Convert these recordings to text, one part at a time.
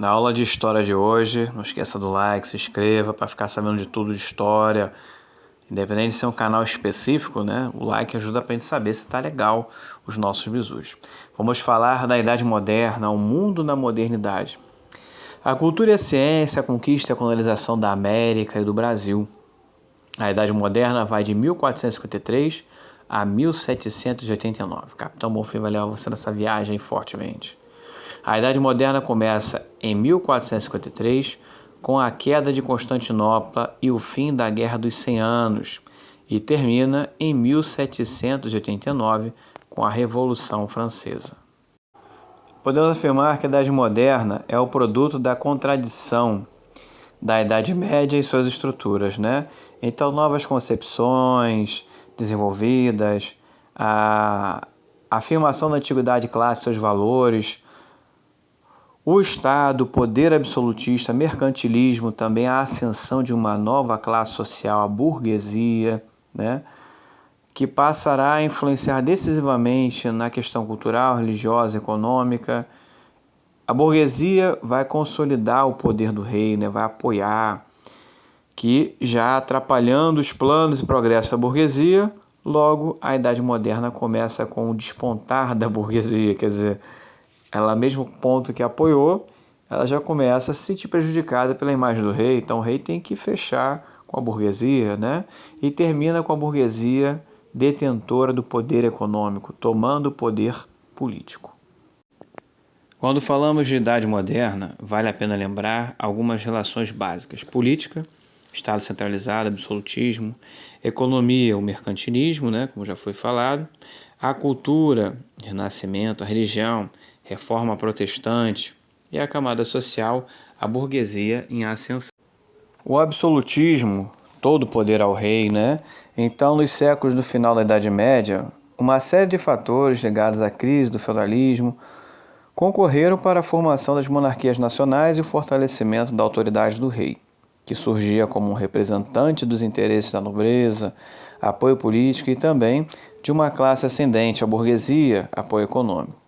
Na aula de história de hoje, não esqueça do like, se inscreva para ficar sabendo de tudo de história. Independente de ser um canal específico, né? O like ajuda para a gente saber se está legal os nossos bizus. Vamos falar da Idade Moderna, o mundo na modernidade. A cultura e a ciência, a conquista e a colonização da América e do Brasil. A Idade Moderna vai de 1453 a 1789. Capitão Bonfim vai levar você nessa viagem fortemente. A Idade Moderna começa em 1453, com a queda de Constantinopla e o fim da Guerra dos 100 Anos, e termina em 1789, com a Revolução Francesa. Podemos afirmar que a Idade Moderna é o produto da contradição da Idade Média e suas estruturas, né? Então, novas concepções desenvolvidas, a afirmação da antiguidade clássica e seus valores, o Estado, o poder absolutista, mercantilismo, também a ascensão de uma nova classe social, a burguesia, né, que passará a influenciar decisivamente na questão cultural, religiosa, econômica. A burguesia vai consolidar o poder do rei, né, vai apoiar, que já atrapalhando os planos e progressos da burguesia, logo a Idade Moderna começa com o despontar da burguesia, quer dizer, ela, mesmo ponto que apoiou, ela já começa a se sentir prejudicada pela imagem do rei. Então o rei tem que fechar com a burguesia, né? E termina com a burguesia detentora do poder econômico, tomando o poder político. Quando falamos de Idade Moderna, vale a pena lembrar algumas relações básicas: política, Estado centralizado, absolutismo; economia, o mercantilismo, né, como já foi falado; a cultura, renascimento; a religião, reforma protestante; e a camada social, a burguesia em ascensão. O absolutismo, todo poder ao rei, né? Então, nos séculos do final da Idade Média, uma série de fatores ligados à crise do feudalismo concorreram para a formação das monarquias nacionais e o fortalecimento da autoridade do rei, que surgia como um representante dos interesses da nobreza, apoio político, e também de uma classe ascendente, a burguesia, apoio econômico.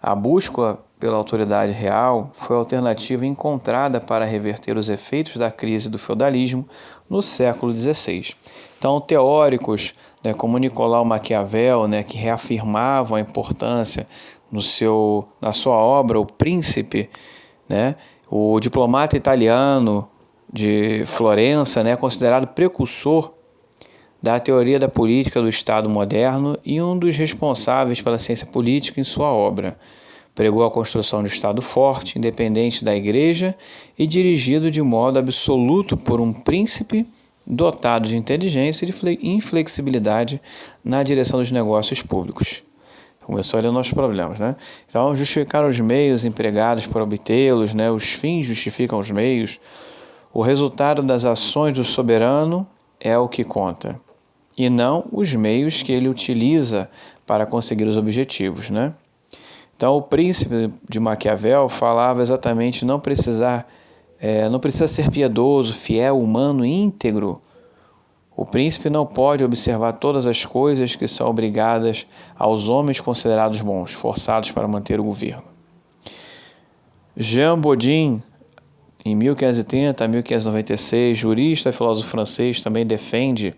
A busca pela autoridade real foi a alternativa encontrada para reverter os efeitos da crise do feudalismo no século XVI. Então, teóricos, né, como Nicolau Maquiavel, né, que reafirmavam a importância na sua obra O Príncipe, né, o diplomata italiano de Florença, né, considerado precursor da teoria da política do Estado moderno e um dos responsáveis pela ciência política em sua obra. Pregou a construção de um Estado forte, independente da Igreja e dirigido de modo absoluto por um príncipe dotado de inteligência e de inflexibilidade na direção dos negócios públicos. Começou a ler nossos problemas, né? Então, justificar os meios empregados para obtê-los, né? Os fins justificam os meios. O resultado das ações do soberano é o que conta, e não os meios que ele utiliza para conseguir os objetivos, né? Então, o príncipe de Maquiavel falava exatamente não precisa ser piedoso, fiel, humano e íntegro. O príncipe não pode observar todas as coisas que são obrigadas aos homens considerados bons, forçados para manter o governo. Jean Bodin, em 1530 a 1596, jurista e filósofo francês, também defende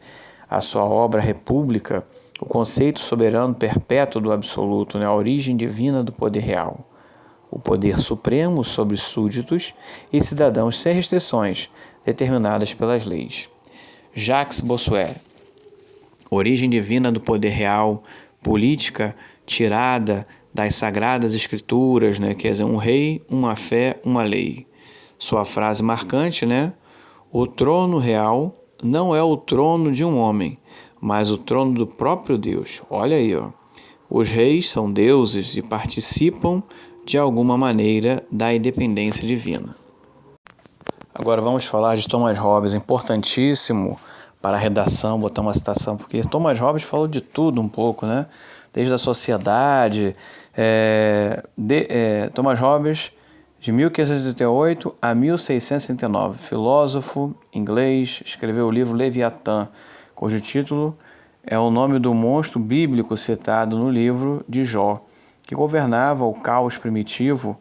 a sua obra República, o conceito soberano perpétuo do absoluto, né? A origem divina do poder real, o poder supremo sobre súditos e cidadãos sem restrições determinadas pelas leis. Jacques Bossuet, origem divina do poder real, política tirada das sagradas escrituras, né? Quer dizer, um rei, uma fé, uma lei. Sua frase marcante, né? O trono real não é o trono de um homem, mas o trono do próprio Deus. Olha aí, ó. Os reis são deuses e participam de alguma maneira da independência divina. Agora vamos falar de Thomas Hobbes, importantíssimo para a redação, botar uma citação, porque Thomas Hobbes falou de tudo um pouco, né? Desde a sociedade. Thomas Hobbes, de 1588 a 1669, filósofo inglês, escreveu o livro Leviatã, cujo título é o nome do monstro bíblico citado no livro de Jó, que governava o caos primitivo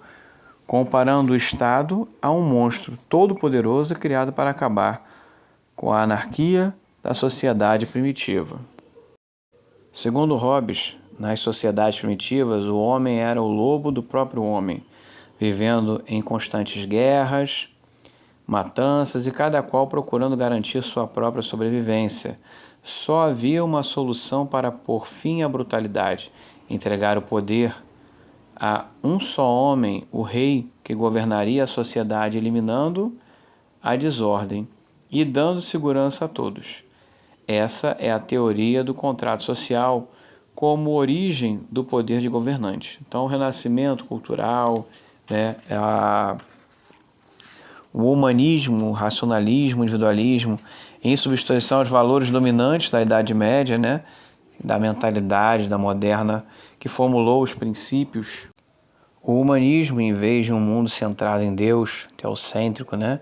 comparando o Estado a um monstro todo-poderoso criado para acabar com a anarquia da sociedade primitiva. Segundo Hobbes, nas sociedades primitivas, o homem era o lobo do próprio homem, vivendo em constantes guerras, matanças e cada qual procurando garantir sua própria sobrevivência. Só havia uma solução para pôr fim à brutalidade: entregar o poder a um só homem, o rei, que governaria a sociedade, eliminando a desordem e dando segurança a todos. Essa é a teoria do contrato social como origem do poder de governante. Então, o renascimento cultural, né, o humanismo, o racionalismo, o individualismo, em substituição aos valores dominantes da Idade Média, né, da mentalidade da moderna, que formulou os princípios. O humanismo, em vez de um mundo centrado em Deus, teocêntrico, né,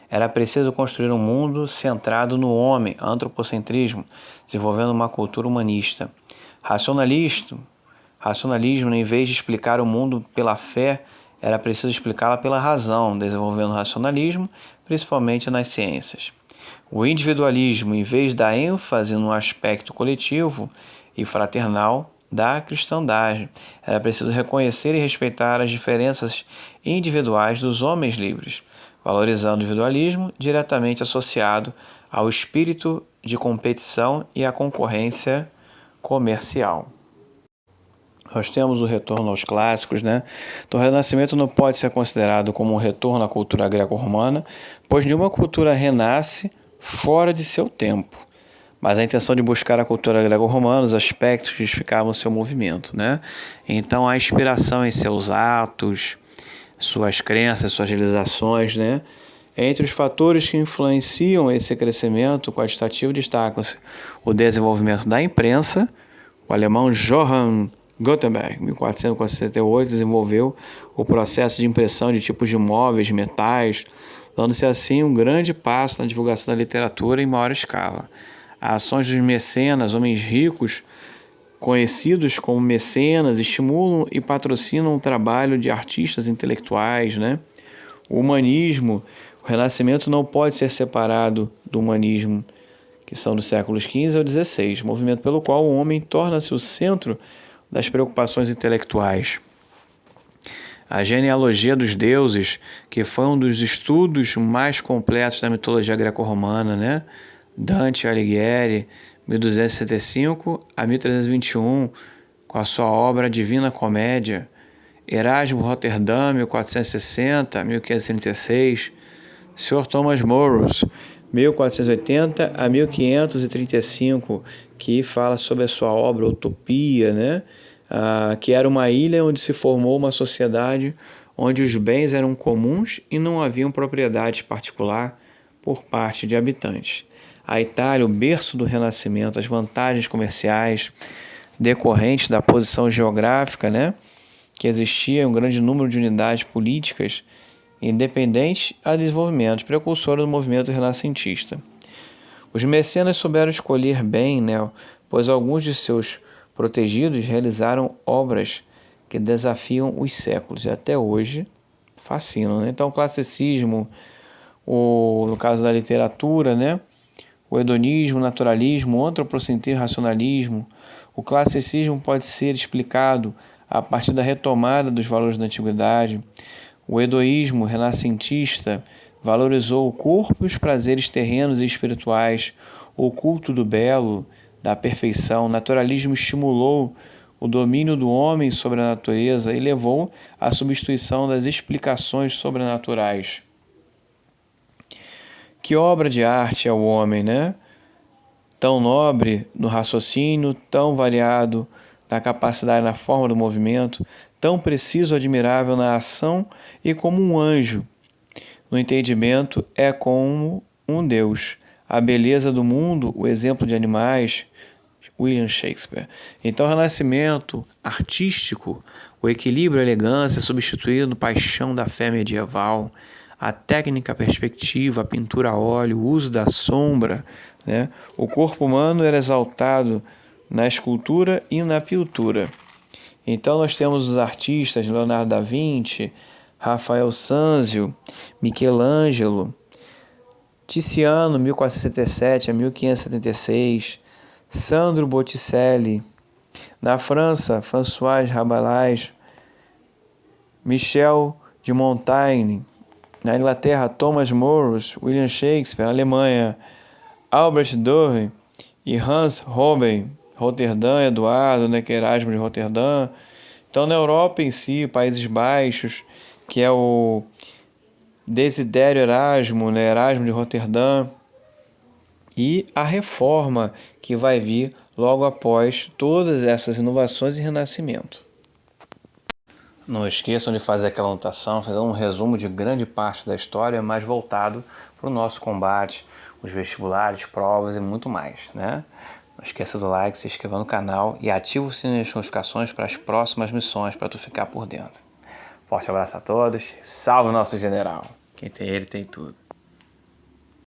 era preciso construir um mundo centrado no homem, antropocentrismo, desenvolvendo uma cultura humanista. Racionalismo, em vez de explicar o mundo pela fé, era preciso explicá-la pela razão, desenvolvendo o racionalismo, principalmente nas ciências. O individualismo, em vez da ênfase no aspecto coletivo e fraternal da cristandade, era preciso reconhecer e respeitar as diferenças individuais dos homens livres, valorizando o individualismo diretamente associado ao espírito de competição e à concorrência comercial. Nós temos o retorno aos clássicos, né? Então, o Renascimento não pode ser considerado como um retorno à cultura greco-romana, pois nenhuma cultura renasce fora de seu tempo. Mas a intenção de buscar a cultura greco-romana, os aspectos justificavam seu movimento, né? Então, a inspiração em seus atos, suas crenças, suas realizações, né? Entre os fatores que influenciam esse crescimento quantitativo destacam-se o desenvolvimento da imprensa. O alemão Johann Gutenberg, 1468, desenvolveu o processo de impressão de tipos de móveis, metais, dando-se assim um grande passo na divulgação da literatura em maior escala. As ações dos mecenas, homens ricos, conhecidos como mecenas, estimulam e patrocinam o trabalho de artistas intelectuais, né? O humanismo, o Renascimento não pode ser separado do humanismo, que são dos séculos XV ao XVI, movimento pelo qual o homem torna-se o centro das preocupações intelectuais. A genealogia dos deuses, que foi um dos estudos mais completos da mitologia greco-romana, né? Dante Alighieri, 1265 a 1321, com a sua obra Divina Comédia. Erasmo Rotterdam, 1460 a 1536. Sr. Thomas Morris, 1480 a 1535, que fala sobre a sua obra Utopia, né? Que era uma ilha onde se formou uma sociedade onde os bens eram comuns e não haviam propriedade particular por parte de habitantes. A Itália, o berço do Renascimento, as vantagens comerciais decorrentes da posição geográfica, né? Que existia um grande número de unidades políticas independentes a desenvolvimento, precursora do movimento renascentista. Os mecenas souberam escolher bem, né? Pois alguns de seus protegidos realizaram obras que desafiam os séculos e até hoje fascinam, né? Então, o classicismo, no caso da literatura, né? O hedonismo, o naturalismo, o antropocentrismo, o racionalismo. O classicismo pode ser explicado a partir da retomada dos valores da antiguidade. O hedoísmo renascentista valorizou o corpo e os prazeres terrenos e espirituais, o culto do belo, da perfeição. O naturalismo estimulou o domínio do homem sobre a natureza e levou à substituição das explicações sobrenaturais. Que obra de arte é o homem, né? Tão nobre no raciocínio, tão variado na capacidade, na forma do movimento, tão preciso e admirável na ação e como um anjo. No entendimento é como um Deus. A beleza do mundo, o exemplo de animais, William Shakespeare. Então, o renascimento artístico, o equilíbrio e a elegância substituindo paixão da fé medieval, a técnica, a perspectiva, a pintura a óleo, o uso da sombra, né? O corpo humano era exaltado na escultura e na pintura. Então nós temos os artistas, Leonardo da Vinci, Rafael Sanzio, Michelangelo, Tiziano, 1467 a 1576, Sandro Botticelli. Na França, François Rabelais, Michel de Montaigne. Na Inglaterra, Thomas More, William Shakespeare. Na Alemanha, Albrecht Dürer e Hans Holbein. Roterdã, Eduardo, né, que é Erasmo de Roterdã. Então, na Europa em si, Países Baixos, que é o Desidério Erasmo, né, Erasmo de Roterdã. E a reforma que vai vir logo após todas essas inovações e renascimento. Não esqueçam de fazer aquela anotação, fazer um resumo de grande parte da história, mas voltado para o nosso combate, os vestibulares, provas e muito mais, né? Não esqueça do like, se inscreva no canal e ative o sininho das notificações para as próximas missões, para tu ficar por dentro. Forte abraço a todos, salve o nosso general. Quem tem ele tem tudo.